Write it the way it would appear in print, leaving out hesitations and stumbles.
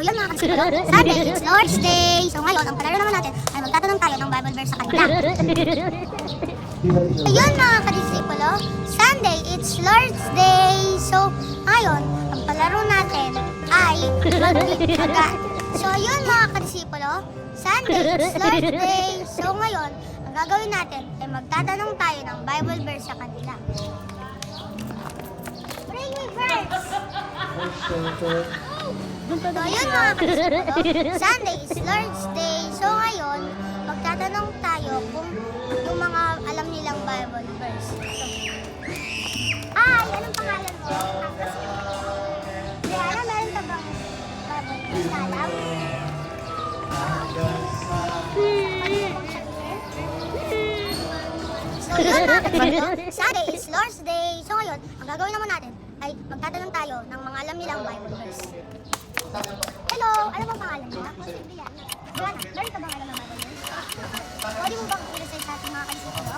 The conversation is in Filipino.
yun mga kadisipulo, Sunday is Lord's Day. So ngayon, ang palaro naman natin ay magtatanong tayo ng Bible verse sa kanila. Ayun mga kadisipulo, Sunday it's Lord's Day. So ngayon, ang palaro natin ay magbibigat. So ayun mga kadisipulo, Sunday it's Lord's Day. So ngayon, ang gagawin natin ay magtatanong tayo ng Bible verse sa kanila. Bring me verse! So ayun mga kadisipulo, Sunday is Lord's Day. So ngayon, magtatanong tayo kung yung mga alam nilang Bible verse. Ay, anong pangalan mo? Diana, meron ka bang Bible verse na alam? So yun mga kadisipulo, Sunday is Lord's Day. So ngayon, ang gagawin naman natin ay magtatanong tayo ng mga alam nilang Bible verse. Hello, ano bang pangalan mo? Diana, meron ka bang alam ng Bible verse? Pwede mo bang i-recite sa ating mga kadisipulo?